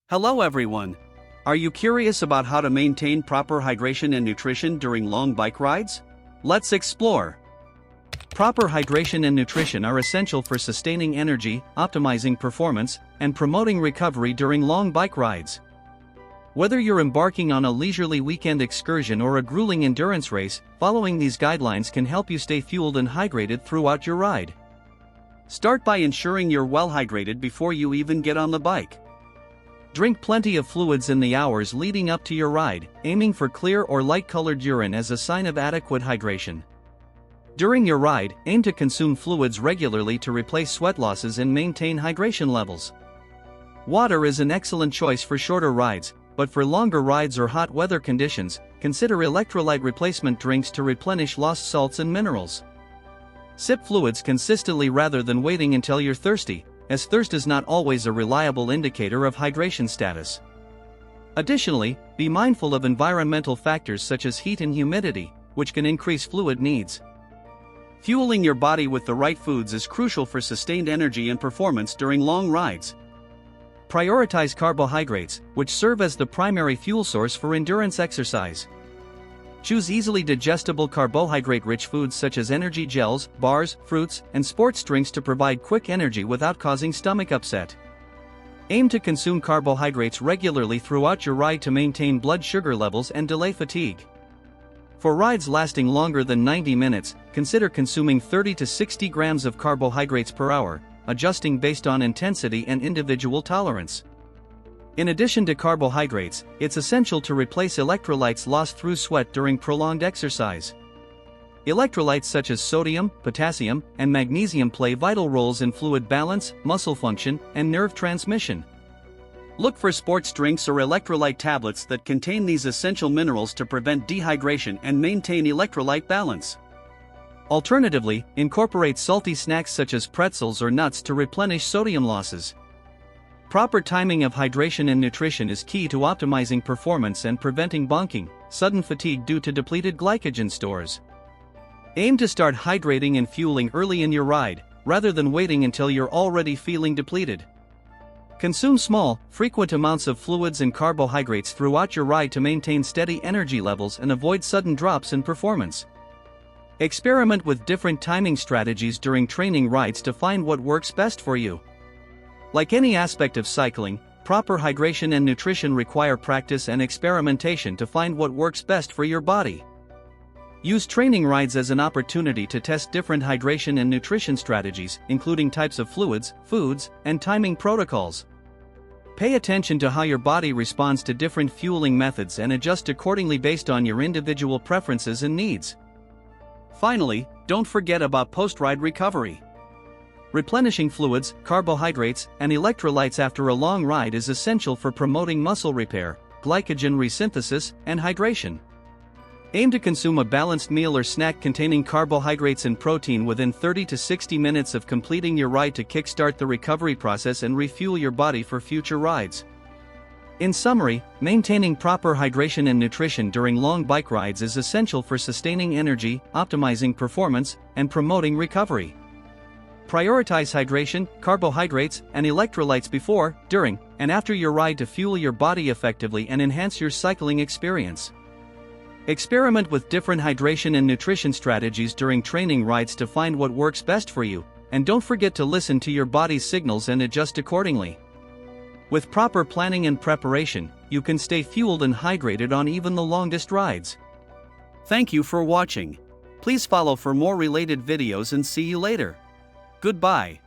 Hello everyone! Are you curious about how to maintain proper hydration and nutrition during long bike rides? Let's explore! Proper hydration and nutrition are essential for sustaining energy, optimizing performance, and promoting recovery during long bike rides. Whether you're embarking on a leisurely weekend excursion or a grueling endurance race, following these guidelines can help you stay fueled and hydrated throughout your ride. Start by ensuring you're well hydrated before you even get on the bike. Drink plenty of fluids in the hours leading up to your ride, aiming for clear or light-colored urine as a sign of adequate hydration. During your ride, aim to consume fluids regularly to replace sweat losses and maintain hydration levels. Water is an excellent choice for shorter rides, but for longer rides or hot weather conditions, consider electrolyte replacement drinks to replenish lost salts and minerals. Sip fluids consistently rather than waiting until you're thirsty, as thirst is not always a reliable indicator of hydration status. Additionally, be mindful of environmental factors such as heat and humidity, which can increase fluid needs. Fueling your body with the right foods is crucial for sustained energy and performance during long rides. Prioritize carbohydrates, which serve as the primary fuel source for endurance exercise. Choose easily digestible carbohydrate-rich foods such as energy gels, bars, fruits, and sports drinks to provide quick energy without causing stomach upset. Aim to consume carbohydrates regularly throughout your ride to maintain blood sugar levels and delay fatigue. For rides lasting longer than 90 minutes, consider consuming 30 to 60 grams of carbohydrates per hour, adjusting based on intensity and individual tolerance. In addition to carbohydrates, it's essential to replace electrolytes lost through sweat during prolonged exercise. Electrolytes such as sodium, potassium, and magnesium play vital roles in fluid balance, muscle function, and nerve transmission. Look for sports drinks or electrolyte tablets that contain these essential minerals to prevent dehydration and maintain electrolyte balance. Alternatively, incorporate salty snacks such as pretzels or nuts to replenish sodium losses. Proper timing of hydration and nutrition is key to optimizing performance and preventing bonking, sudden fatigue due to depleted glycogen stores. Aim to start hydrating and fueling early in your ride, rather than waiting until you're already feeling depleted. Consume small, frequent amounts of fluids and carbohydrates throughout your ride to maintain steady energy levels and avoid sudden drops in performance. Experiment with different timing strategies during training rides to find what works best for you. Like any aspect of cycling, proper hydration and nutrition require practice and experimentation to find what works best for your body. Use training rides as an opportunity to test different hydration and nutrition strategies, including types of fluids, foods, and timing protocols. Pay attention to how your body responds to different fueling methods and adjust accordingly based on your individual preferences and needs. Finally, don't forget about post-ride recovery. Replenishing fluids, carbohydrates, and electrolytes after a long ride is essential for promoting muscle repair, glycogen resynthesis, and hydration. Aim to consume a balanced meal or snack containing carbohydrates and protein within 30 to 60 minutes of completing your ride to kickstart the recovery process and refuel your body for future rides. In summary, maintaining proper hydration and nutrition during long bike rides is essential for sustaining energy, optimizing performance, and promoting recovery. Prioritize hydration, carbohydrates, and electrolytes before, during, and after your ride to fuel your body effectively and enhance your cycling experience. Experiment with different hydration and nutrition strategies during training rides to find what works best for you, and don't forget to listen to your body's signals and adjust accordingly. With proper planning and preparation, you can stay fueled and hydrated on even the longest rides. Thank you for watching. Please follow for more related videos and see you later. Goodbye.